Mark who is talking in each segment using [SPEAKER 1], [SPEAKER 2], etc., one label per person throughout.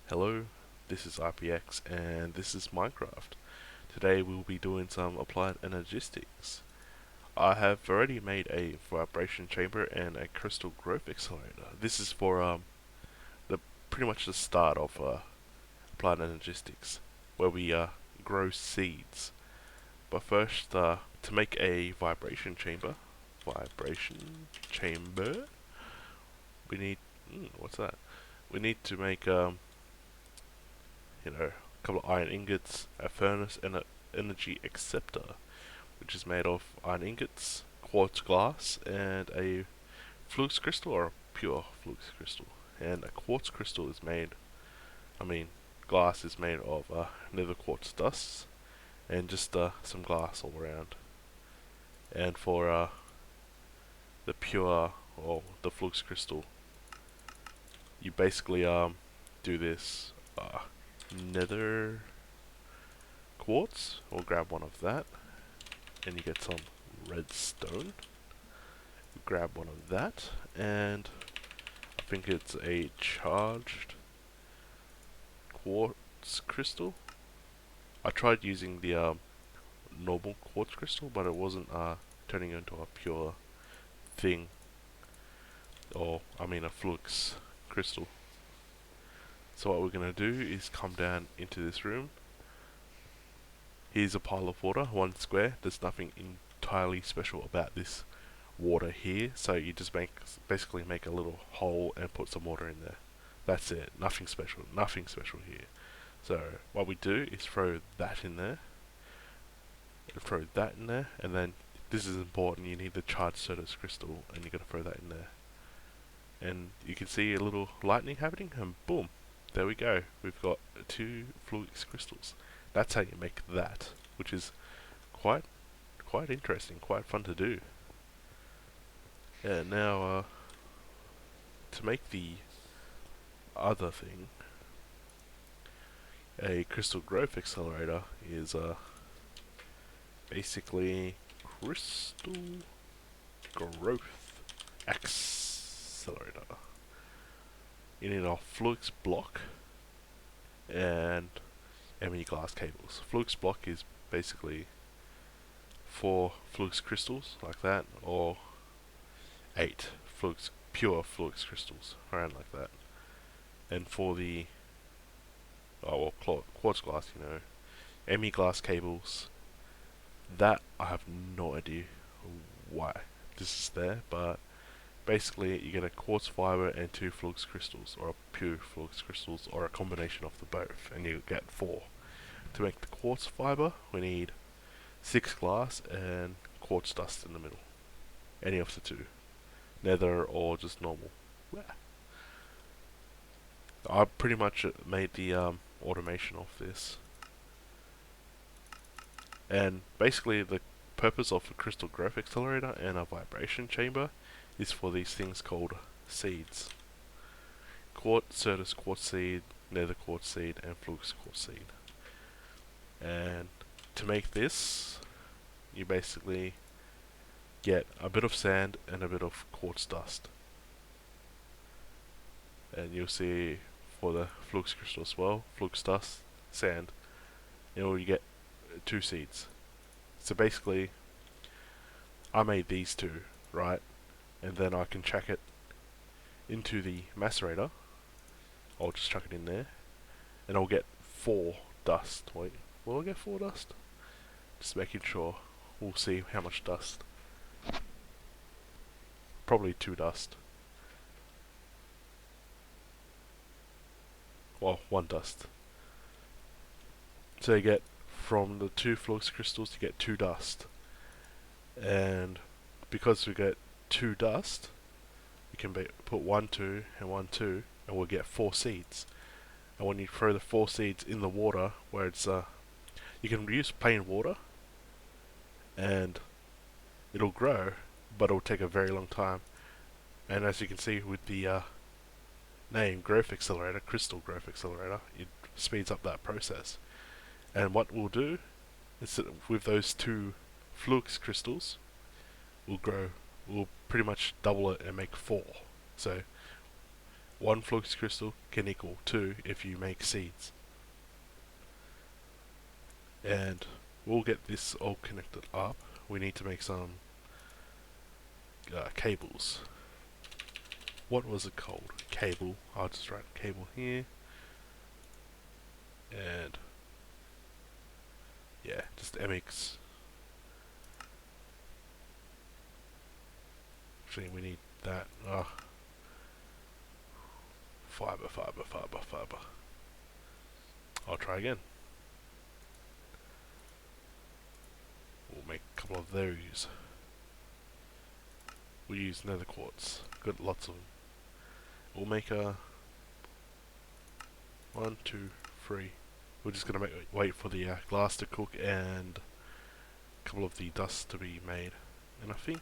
[SPEAKER 1] Hello, this is RPX and this is Minecraft. Today we'll be doing some applied energistics. I have already made a vibration chamber and a crystal growth accelerator. This is for the pretty much the start of applied energistics, where we grow seeds. But first, to make a vibration chamber, we need what's that? We need to make a couple of iron ingots, a furnace, and an energy acceptor, which is made of iron ingots, quartz glass, and a flux crystal or a pure flux crystal. And a quartz crystal is made, glass is made of nether quartz dust and just some glass all around. And for the pure or the flux crystal, you basically do this nether quartz. We'll grab one of that, and you get some redstone. Grab one of that, and I think it's a charged quartz crystal. I tried using the normal quartz crystal, but it wasn't turning into a pure thing, or a flux crystal. So what we're gonna do is come down into this room. Here's a pile of water, 1 square. There's nothing entirely special about this water here, so you just basically make a little hole and put some water in there. That's it. Nothing special here. So what we do is throw that in there, and then this is important. You need the charged Certus crystal, and you're gonna throw that in there, and you can see a little lightning happening, and boom, there we go. We've got 2 flux crystals. That's how you make that, which is quite interesting, quite fun to do. And now, to make the other thing, a crystal growth accelerator is basically crystal growth accelerator. You need a flux block and many glass cables. Flux block is basically 4 flux crystals like that, or 8 pure flux crystals around like that. And for the quartz glass, ME glass cables, that I have no idea why this is there, but basically you get a quartz fiber and 2 flux crystals, or pure flux crystals, or a combination of the both, and you get 4. To make the quartz fiber, we need 6 glass and quartz dust in the middle. Any of the 2. Nether or just normal. I pretty much made the automation of this. And basically the purpose of a crystal growth accelerator and a vibration chamber is for these things called seeds. Quartz, Certus quartz seed, nether quartz seed, and flux quartz seed. And to make this, you basically get a bit of sand and a bit of quartz dust. And you'll see for the flux crystal as well, flux dust, sand, you get 2 seeds. So basically, I made these 2, right? And then I can chuck it into the macerator. I'll just chuck it in there, and I'll get 4 dust. Wait, will I get 4 dust? Just making sure. We'll see how much dust. Probably 2 dust. Well, 1 dust. So you get, from the 2 flux crystals, you get 2 dust. And because we get 2 dust, you can put 1, 2, and 1, 2, and we'll get 4 seeds. And when you throw the 4 seeds in the water, where it's you can use plain water, and it'll grow, but it'll take a very long time. And as you can see with the name growth accelerator, crystal growth accelerator, it speeds up that process. And what we'll do is that with those 2 flux crystals, we'll pretty much double it and make 4. So one flux crystal can equal 2 if you make seeds. And we'll get this all connected up. We need to make some cables. What was it called? Cable. I'll just write cable here. And yeah, just MX. Actually, we need that. Fiber. I'll try again. We'll make a couple of those. We'll use nether quartz. Got lots of them. We'll make a 1, 2, 3. We're just gonna wait for the glass to cook and a couple of the dust to be made. And I think,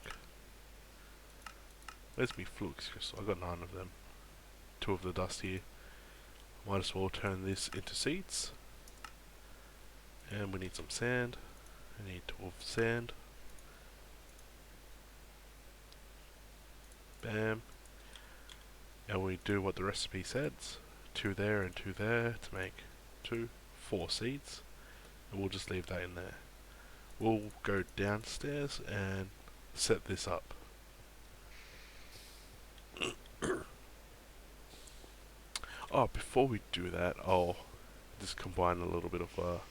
[SPEAKER 1] where's my flux crystal? I got 9 of them. 2 of the dust here. Might as well turn this into seeds. And we need some sand. I need 12 sand. Bam. And we do what the recipe says. 2 there and 2 there to make 4 seeds. And we'll just leave that in there. We'll go downstairs and set this up. Oh, before we do that, I'll just combine a little bit of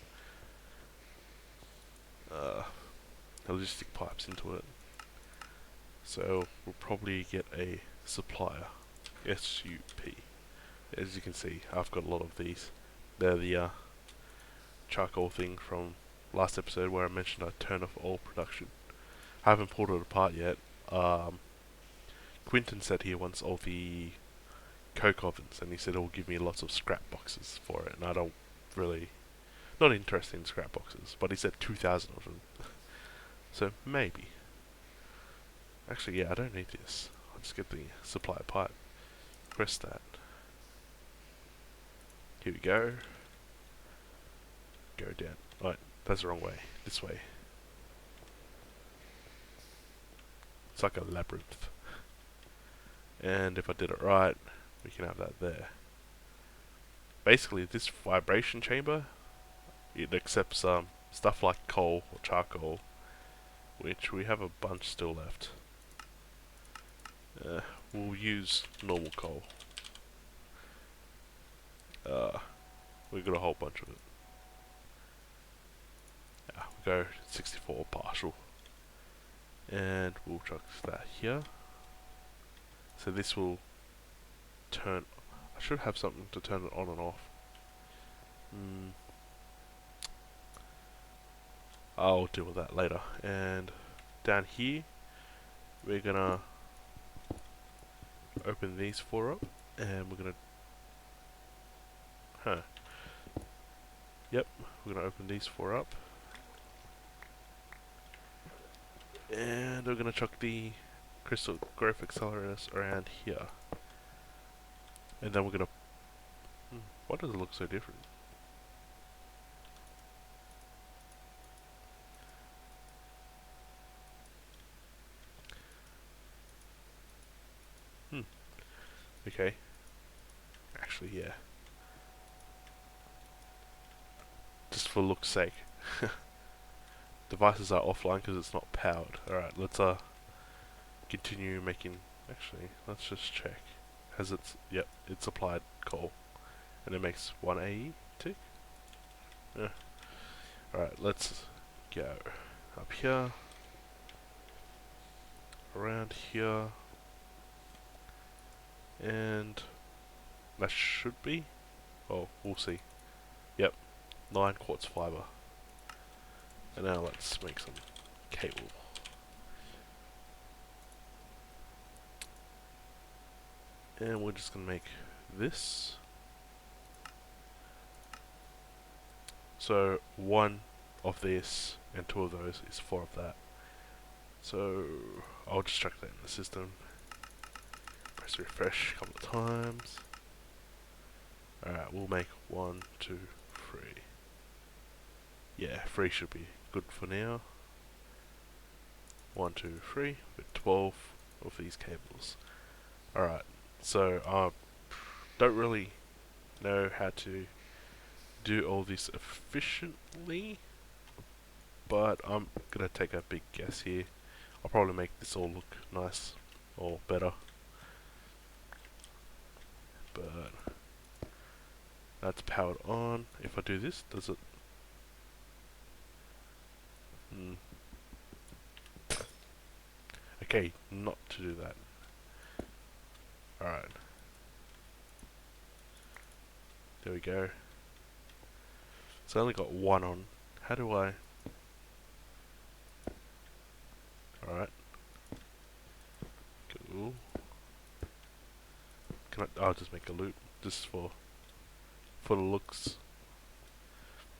[SPEAKER 1] logistic pipes into it. So we'll probably get a supplier, SUP. As you can see, I've got a lot of these. They're the charcoal thing from last episode where I mentioned I'd turn off all production. I haven't pulled it apart yet. Quinton said he wants all the coke ovens, and he said he'll give me lots of scrap boxes for it, and I don't really, not interested in scrap boxes, but he said 2,000 of them. So maybe. Actually, yeah, I don't need this. I'll just get the supply pipe. Press that. Here we go. Go down. Right, that's the wrong way. This way. It's like a labyrinth. And if I did it right, we can have that there. Basically, this vibration chamber, it accepts stuff like coal or charcoal, which we have a bunch still left. We'll use normal coal. We've got a whole bunch of it. Yeah, we go 64 partial. And we'll chuck that here. So this will turn, I should have something to turn it on and off. I'll deal with that later. And down here, we're gonna open these 4 up, and we're gonna, yep, we're gonna open these 4 up, and we're gonna chuck the crystal growth accelerators around here, and then we're gonna, why does it look so different? Okay. Actually, yeah. Just for look's sake. Devices are offline because it's not powered. Alright, let's continue making... Actually, let's just check. Has it... Yep, it's applied coal. And it makes 1 AE tick? Yeah. Alright, let's go up here. Around here. And that should be, oh, we'll see. Yep, 9 quartz fiber. And now let's make some cable. And we're just gonna make this. So 1 of this and 2 of those is 4 of that. So I'll just chuck that in the system. Press refresh a couple of times. Alright, we'll make 1, 2, 3. Yeah, 3 should be good for now. 1, 2, 3 with 12 of these cables. Alright, so don't really know how to do all this efficiently, but I'm gonna take a big guess here. I'll probably make this all look nice or better, but that's powered on. If I do this, does it? Okay, not to do that. Alright. There we go. So I only got one on. How do I... Alright. Cool. Can I... I'll just make a loop. Just for the looks.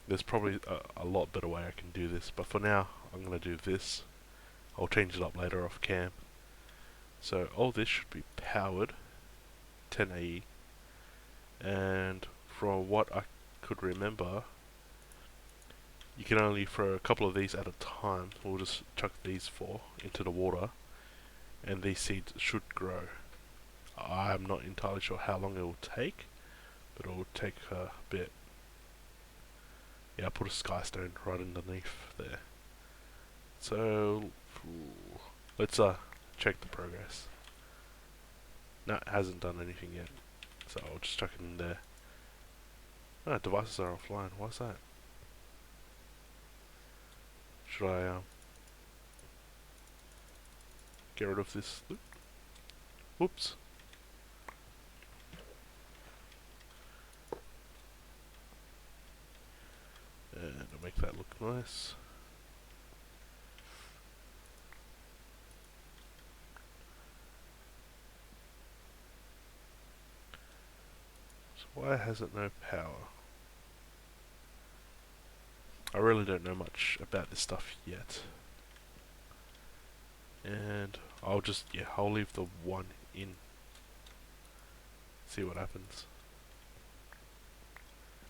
[SPEAKER 1] There's probably a lot better way I can do this. But for now, I'm going to do this. I'll change it up later off cam. So all this should be powered. 1080. And from what I could remember, you can only throw a couple of these at a time. We'll just chuck these 4 into the water, and these seeds should grow. I'm not entirely sure how long it will take, but it will take a bit. Yeah, I put a skystone right underneath there. So let's check the progress. No, it hasn't done anything yet, so I'll just chuck it in there. Ah, devices are offline. Why's that? Should I get rid of this loop? Whoops. And I'll make that look nice. So why has it no power? I really don't know much about this stuff yet. And I'll just, yeah, I'll leave the 1 in. See what happens.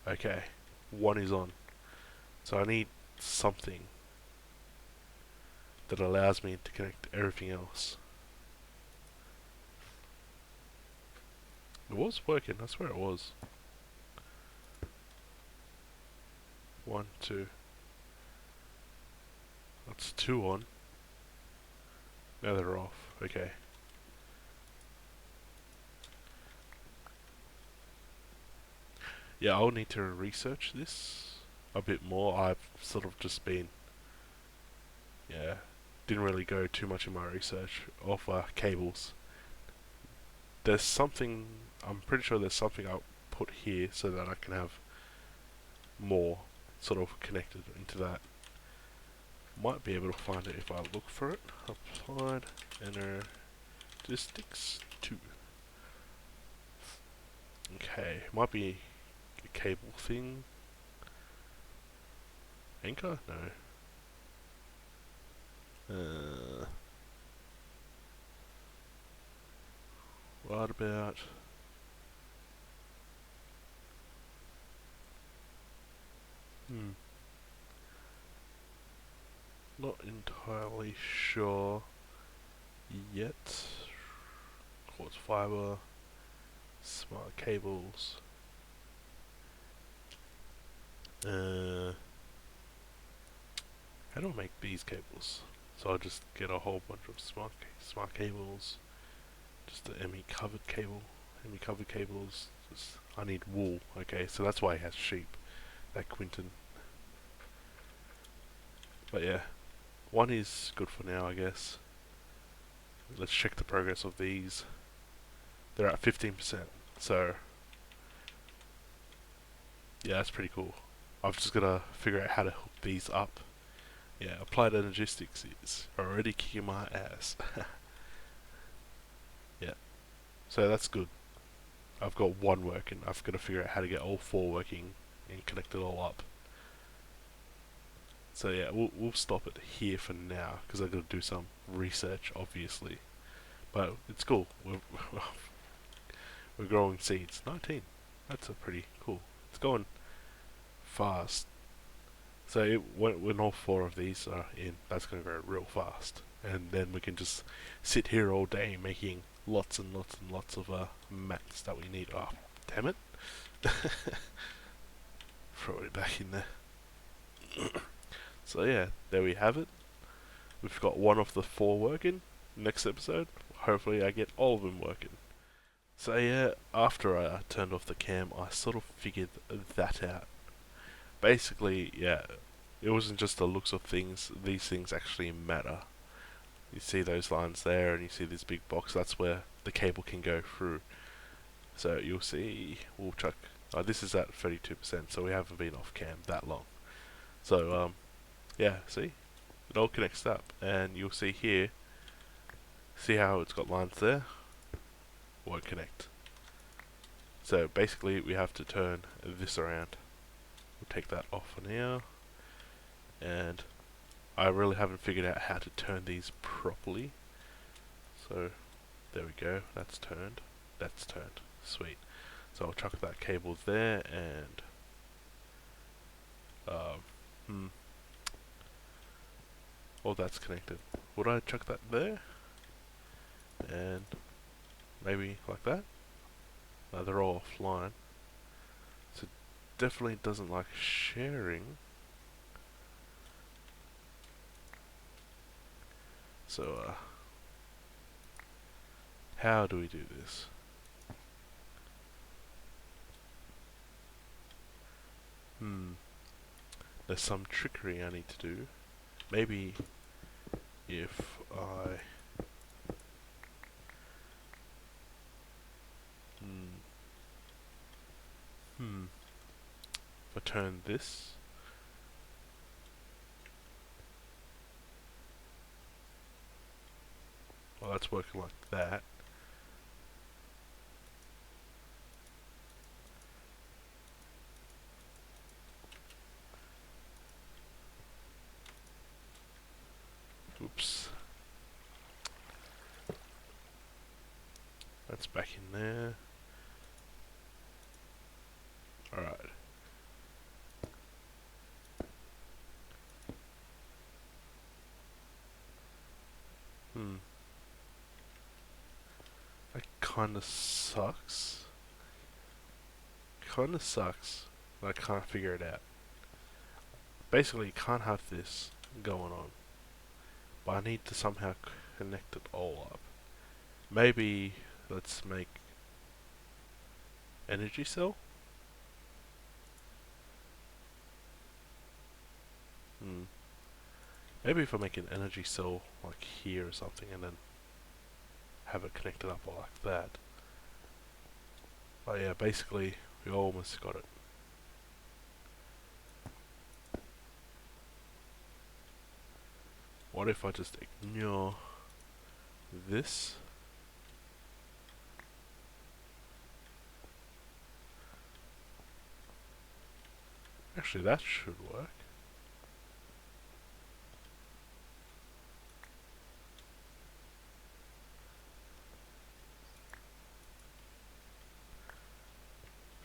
[SPEAKER 1] Okay, 1 is on. So I need something that allows me to connect everything else. It was working, I swear it was. 1, 2. That's 2 on. Now they're off. Okay. Yeah, I'll need to research this a bit more. I've sort of just been, yeah, didn't really go too much in my research of cables. There's something, I'm pretty sure there's something I'll put here so that I can have more sort of connected into that. Might be able to find it if I look for it. Applied Energistics 2. Okay, might be a cable thing. Anchor? No. What about... Not entirely sure yet. Quartz fiber, smart cables. How do I make these cables? So I'll just get a whole bunch of smart cables. Just the ME covered cable. ME covered cables. Just, I need wool. Okay, so that's why he has sheep. That Quinton. But yeah, 1 is good for now, I guess. Let's check the progress of these. They're at 15%, so yeah, that's pretty cool. I've just gotta figure out how to hook these up. Yeah, applied Energistics is already kicking my ass. Yeah, so that's good. I've got 1 working. I've got to figure out how to get all 4 working and connect it all up. So yeah, we'll stop it here for now because I've got to do some research, obviously. But it's cool. We're growing seeds. 19. That's a pretty cool. It's going fast. So when all 4 of these are in, that's going to go real fast. And then we can just sit here all day making lots and lots and lots of mats that we need. Oh, Damn it. Throw it back in there. So yeah, there we have it. We've got one of the 4 working. Next episode, hopefully I get all of them working. So yeah, after I turned off the cam, I sort of figured that out. Basically, yeah, it wasn't just the looks of things, these things actually matter. You see those lines there, and you see this big box, that's where the cable can go through. So you'll see, we'll check, this is at 32%, so we haven't been off cam that long. So, yeah, see? It all connects up, and you'll see here, see how it's got lines there? Won't connect. So basically we have to turn this around. We'll take that off for now, and I really haven't figured out how to turn these properly. So there we go, that's turned, sweet. So I'll chuck that cable there, and oh, that's connected. Would I chuck that there? And maybe like that? No, they're all offline. So definitely doesn't like sharing. So how do we do this? There's some trickery I need to do. Maybe if I if I turn this, well, that's working like that. Oops. That's back in there. Alright. That kinda sucks. I can't figure it out. Basically, you can't have this going on. But I need to somehow connect it all up. Maybe let's make energy cell. Maybe if I make an energy cell like here or something, and then have it connected up like that. But yeah, basically we almost got it. What if I just ignore this? Actually, that should work.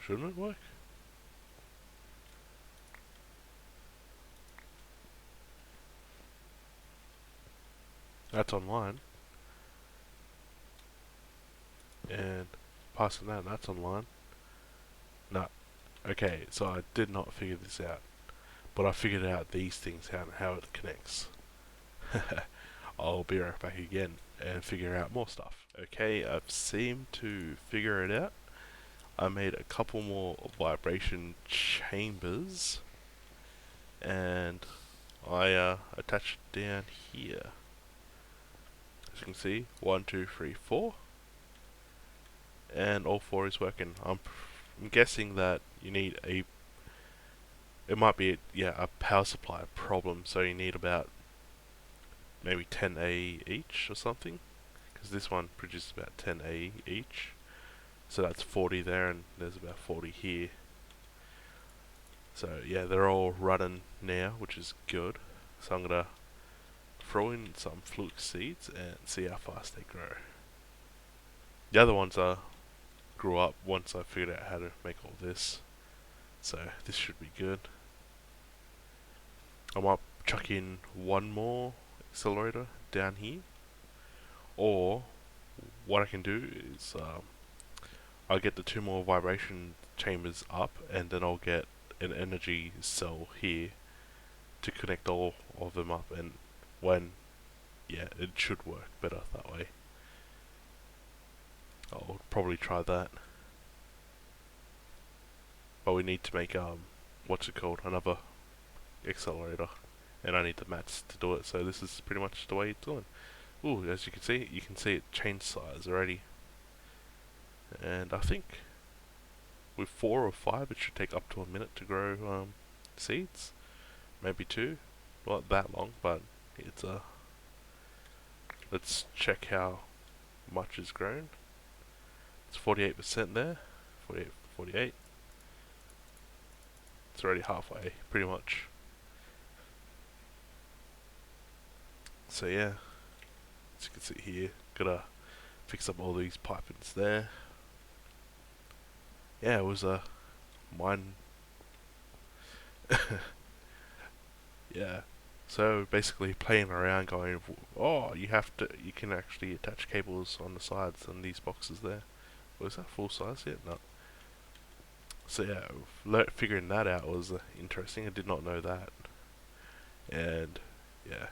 [SPEAKER 1] Shouldn't it work? That's online. And passing that, that's online. No. Okay, so I did not figure this out. But I figured out these things, how it connects. I'll be right back again and figure out more stuff. Okay, I've seemed to figure it out. I made a couple more vibration chambers, and I attached it down here. As you can see, 1, 2, 3, 4, and all 4 is working. I'm guessing that you need it might be a power supply problem, so you need about maybe 10A each or something, because this one produces about 10A each. So that's 40 there, and there's about 40 here. So yeah, they're all running now, which is good. So I'm gonna throw in some fluke seeds and see how fast they grow. The other ones grew up once I figured out how to make all this. So this should be good. I might chuck in one more accelerator down here, or what I can do is I'll get the 2 more vibration chambers up, and then I'll get an energy cell here to connect all of them up, and yeah, it should work better that way. I'll probably try that. But we need to make, what's it called, another accelerator. And I need the mats to do it, so this is pretty much the way it's doing. Ooh, as you can see it changed size already. And I think with 4 or 5 it should take up to a minute to grow seeds. Maybe 2. Not that long, but it's let's check how much is grown. It's 48% there. 48. It's already halfway, pretty much. So yeah, as you can see here, gotta fix up all these pipings there. Yeah, it was a mine. Yeah, so basically playing around, going, oh, you can actually attach cables on the sides on these boxes there. Was that full size yet? No. So yeah, figuring that out was interesting. I did not know that. And yeah,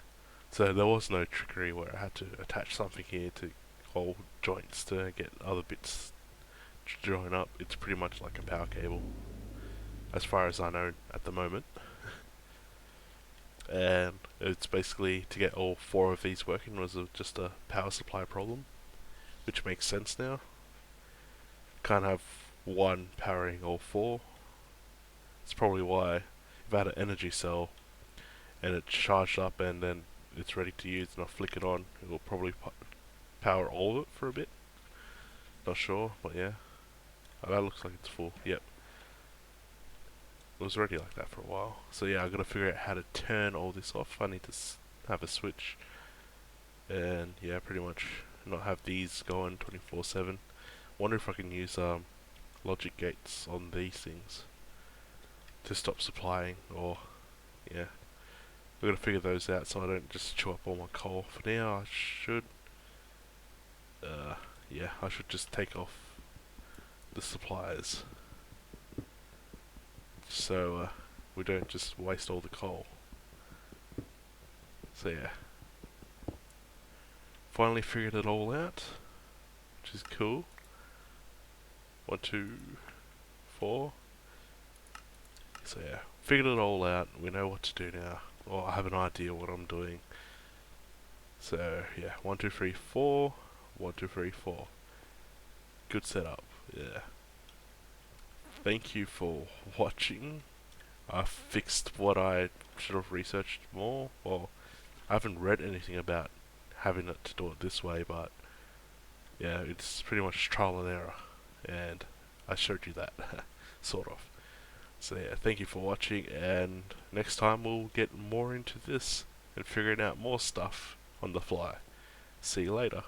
[SPEAKER 1] so there was no trickery where I had to attach something here to hold joints to get other bits to join up. It's pretty much like a power cable, as far as I know at the moment. And it's basically to get all 4 of these working was just a power supply problem, which makes sense now. Can't have one powering all 4. It's probably why if I had an energy cell and it's charged up and then it's ready to use and I flick it on, it will probably power all of it for a bit. Not sure, but yeah. Oh, that looks like it's full. Yep. It was already like that for a while. So yeah, I gotta figure out how to turn all this off. I need to have a switch. And yeah, pretty much not have these going 24/7. Wonder if I can use logic gates on these things to stop supplying, or yeah, I gotta figure those out so I don't just chew up all my coal. For now, I should yeah, I should just take off the supplies so we don't just waste all the coal. So yeah, finally figured it all out, which is cool. 1, 2, 4. So yeah, figured it all out. We know what to do now. Or I have an idea what I'm doing. So yeah, 1, 2, 3, 4. 1, 2, 3, 4. Good setup. Yeah. Thank you for watching. I fixed what I should have researched more. Well, I haven't read anything about having it to do it this way, but yeah, it's pretty much trial and error. And I showed you that, sort of. So yeah, thank you for watching, and next time we'll get more into this and figuring out more stuff on the fly. See you later.